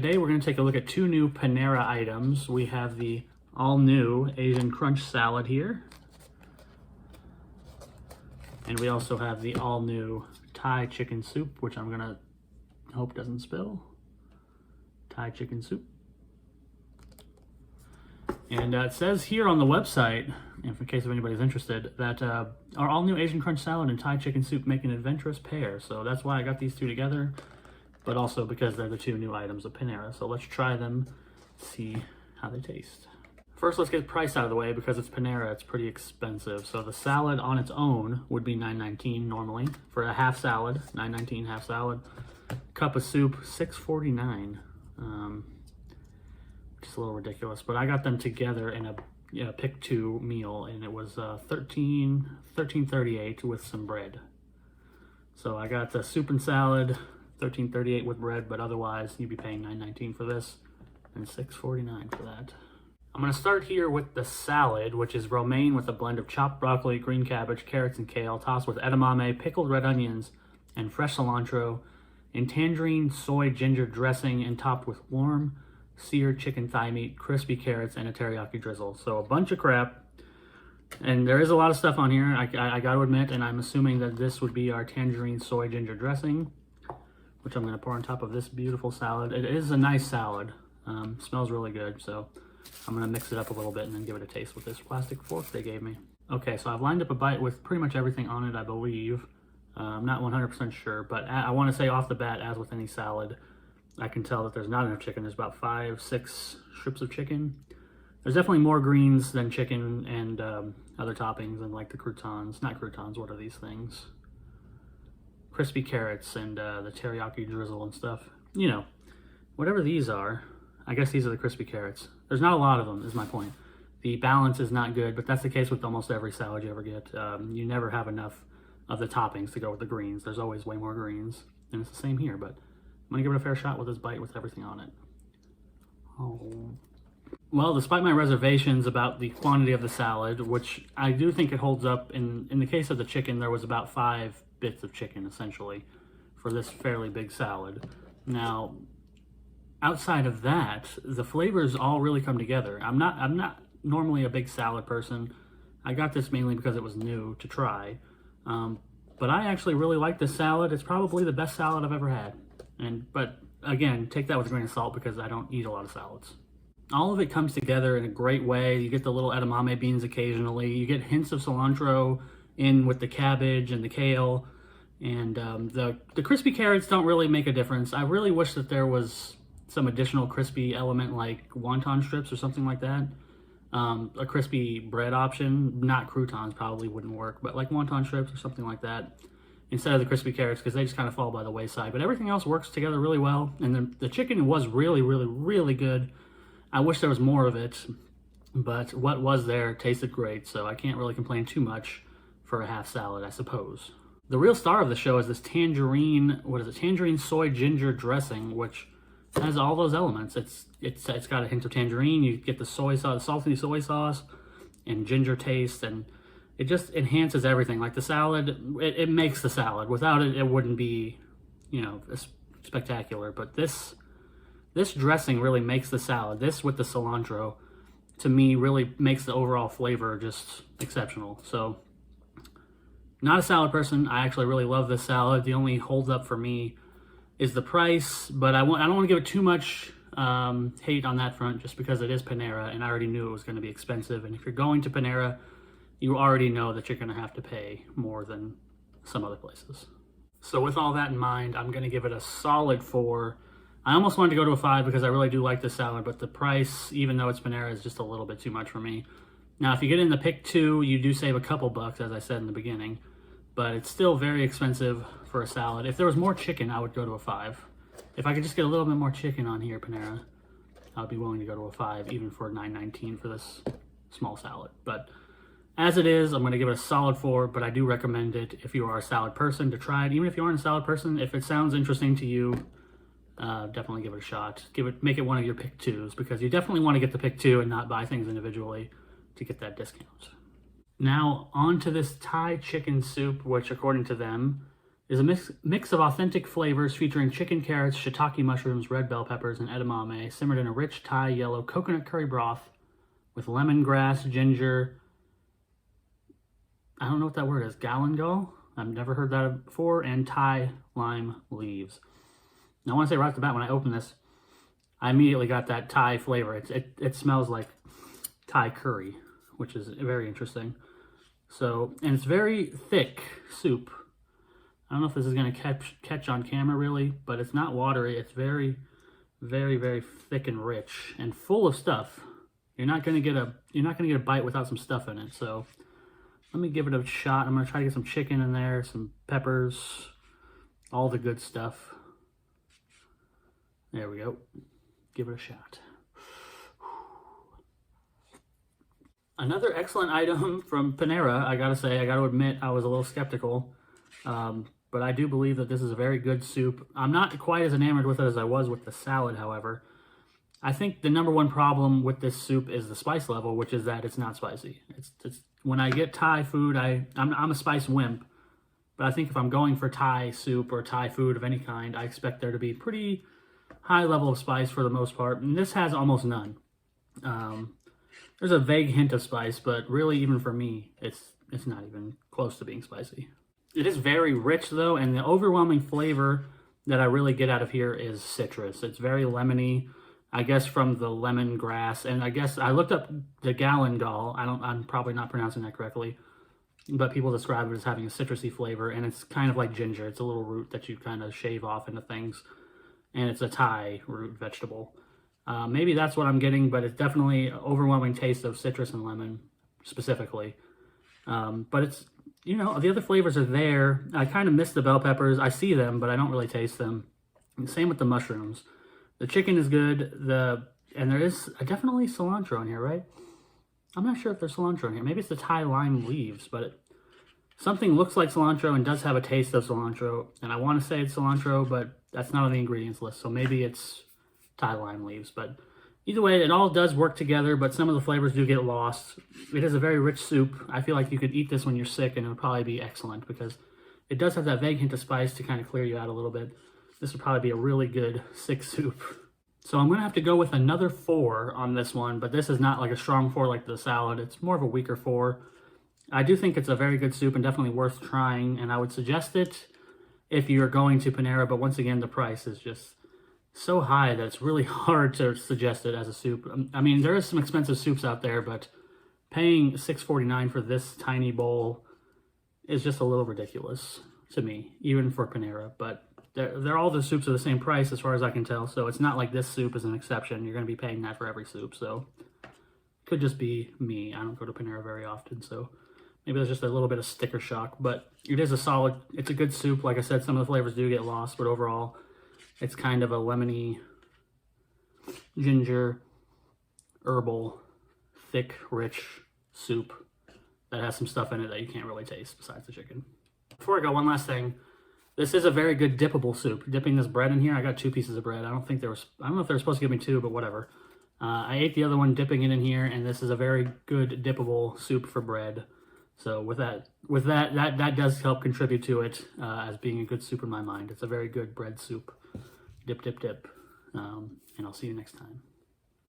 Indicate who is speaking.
Speaker 1: Today we're going to take a look at two new Panera items. We have the all-new Asian crunch salad here. And we also have the all-new Thai chicken soup, which I'm going to hope doesn't spill. Thai chicken soup. And it says here on the website, in case if anybody's interested, that our all-new Asian crunch salad and Thai chicken soup make an adventurous pair. So that's why I got these two together, but also because they're the two new items of Panera. So let's try them, see how they taste. First, let's get price out of the way. Because it's Panera, it's pretty expensive. So the salad on its own would be $9.19 normally. For a half salad, $9.19 half salad. Cup of soup, $6.49. Which is a little ridiculous, but I got them together in a pick two meal, and it was $13.38 with some bread. So I got the soup and salad, $13.38 with bread, but otherwise you'd be paying $9.19 for this and $6.49 for that. I'm going to start here with the salad, which is romaine with a blend of chopped broccoli, green cabbage, carrots, and kale, tossed with edamame, pickled red onions, and fresh cilantro, and tangerine soy ginger dressing, and topped with warm seared chicken thigh meat, crispy carrots, and a teriyaki drizzle. So a bunch of crap. And there is a lot of stuff on here, I got to admit, and I'm assuming that this would be our tangerine soy ginger dressing, which I'm going to pour on top of this beautiful salad. It is a nice salad. Smells really good, so I'm going to mix it up a little bit and then give it a taste with this plastic fork they gave me. Okay, so I've lined up a bite with pretty much everything on it, I believe. I'm not 100% sure, but I want to say off the bat, as with any salad, I can tell that there's not enough chicken. There's about 5-6 strips of chicken. There's definitely more greens than chicken and other toppings, and like the croutons. Not croutons, what are these things? Crispy carrots and the teriyaki drizzle and stuff. You know, whatever these are, I guess these are the crispy carrots. There's not a lot of them, is my point. The balance is not good, but that's the case with almost every salad you ever get. You never have enough of the toppings to go with the greens. There's always way more greens, and it's the same here, but I'm gonna give it a fair shot with this bite with everything on it. Oh. Well, despite my reservations about the quantity of the salad, which I do think it holds up, in the case of the chicken, there was about 5 bits of chicken, essentially, for this fairly big salad. Now, outside of that, the flavors all really come together. I'm not normally a big salad person. I got this mainly because it was new to try. But I actually really like this salad. It's probably the best salad I've ever had. But again, take that with a grain of salt because I don't eat a lot of salads. All of it comes together in a great way. You get the little edamame beans occasionally. You get hints of cilantro in with the cabbage and the kale. And the crispy carrots don't really make a difference. I really wish that there was some additional crispy element like wonton strips or something like that. A crispy bread option, not croutons probably wouldn't work, but like wonton strips or something like that instead of the crispy carrots, because they just kind of fall by the wayside. But everything else works together really well, and the chicken was really, really, really good. I wish there was more of it, but what was there tasted great, so I can't really complain too much for a half salad, I suppose. The real star of the show is this tangerine, tangerine soy ginger dressing, which has all those elements. It's got a hint of tangerine. You get the soy sauce, salty soy sauce, and ginger taste, and it just enhances everything. Like the salad, it makes the salad. Without it, it wouldn't be, you know, spectacular. But this dressing really makes the salad. This with the cilantro, to me, really makes the overall flavor just exceptional. So, not a salad person. I actually really love this salad. The only hold up for me is the price, but I don't want to give it too much hate on that front, just because it is Panera, and I already knew it was going to be expensive. And if you're going to Panera, you already know that you're going to have to pay more than some other places. So with all that in mind, I'm going to give it a solid 4. I almost wanted to go to a 5 because I really do like this salad, but the price, even though it's Panera, is just a little bit too much for me. Now, if you get in the pick 2, you do save a couple bucks, as I said in the beginning, but it's still very expensive for a salad. If there was more chicken, I would go to a 5. If I could just get a little bit more chicken on here, Panera, I would be willing to go to a 5, even for $9.19 for this small salad. But as it is, I'm going to give it a solid 4, but I do recommend it if you are a salad person to try it. Even if you aren't a salad person, if it sounds interesting to you, definitely give it a shot. Make it one of your pick 2s, because you definitely want to get the pick 2 and not buy things individually to get that discount. Now, on to this Thai chicken soup, which according to them is a mix of authentic flavors featuring chicken, carrots, shiitake mushrooms, red bell peppers, and edamame, simmered in a rich Thai yellow coconut curry broth with lemongrass, ginger. I don't know what that word is. Galangal? I've never heard that before. And Thai lime leaves. Now, I want to say right off the bat, when I opened this, I immediately got that Thai flavor. It smells like Thai curry, which is very interesting. So, and it's very thick soup. I don't know if this is going to catch on camera really, but it's not watery. It's very, very, very thick and rich and full of stuff. You're not going to get a bite without some stuff in it. So, let me give it a shot. I'm going to try to get some chicken in there, some peppers, all the good stuff. There we go. Give it a shot. Another excellent item from Panera. I gotta say, I gotta admit, I was a little skeptical. But I do believe that this is a very good soup. I'm not quite as enamored with it as I was with the salad, however. I think the number one problem with this soup is the spice level, which is that it's not spicy. It's when I get Thai food, I'm a spice wimp. But I think if I'm going for Thai soup or Thai food of any kind, I expect there to be pretty high level of spice for the most part. And this has almost none. There's a vague hint of spice, but really, even for me, it's not even close to being spicy. It is very rich, though, and the overwhelming flavor that I really get out of here is citrus. It's very lemony, I guess from the lemongrass, and I guess I looked up the galangal. I'm probably not pronouncing that correctly, but people describe it as having a citrusy flavor, and it's kind of like ginger. It's a little root that you kind of shave off into things, and it's a Thai root vegetable. Maybe that's what I'm getting, but it's definitely an overwhelming taste of citrus and lemon, specifically. But it's, you know, the other flavors are there. I kind of miss the bell peppers. I see them, but I don't really taste them. And same with the mushrooms. The chicken is good. And there is definitely cilantro in here, right? I'm not sure if there's cilantro in here. Maybe it's the Thai lime leaves, but something looks like cilantro and does have a taste of cilantro. And I want to say it's cilantro, but that's not on the ingredients list. So maybe it's Thai lime leaves. But either way, it all does work together, but some of the flavors do get lost. It is a very rich soup. I feel like you could eat this when you're sick and it would probably be excellent because it does have that vague hint of spice to kind of clear you out a little bit. This would probably be a really good sick soup. So I'm going to have to go with another 4 on this one, but this is not like a strong 4 like the salad. It's more of a weaker 4. I do think it's a very good soup and definitely worth trying, and I would suggest it if you're going to Panera, but once again, the price is just so high that it's really hard to suggest it as a soup. I mean, there is some expensive soups out there, but paying $6.49 for this tiny bowl is just a little ridiculous to me, even for Panera. But they're all the soups are the same price as far as I can tell, so it's not like this soup is an exception. You're going to be paying that for every soup, so it could just be me. I don't go to Panera very often, so maybe there's just a little bit of sticker shock. But it is it's a good soup. Like I said, some of the flavors do get lost, but overall, it's kind of a lemony, ginger, herbal, thick, rich soup that has some stuff in it that you can't really taste besides the chicken. Before I go, one last thing. This is a very good dippable soup. Dipping this bread in here, I got 2 pieces of bread. I don't know if they were supposed to give me 2, but whatever. I ate the other one dipping it in here, and this is a very good dippable soup for bread. So that does help contribute to it as being a good soup in my mind. It's a very good bread soup. Dip, dip, dip. And I'll see you next time.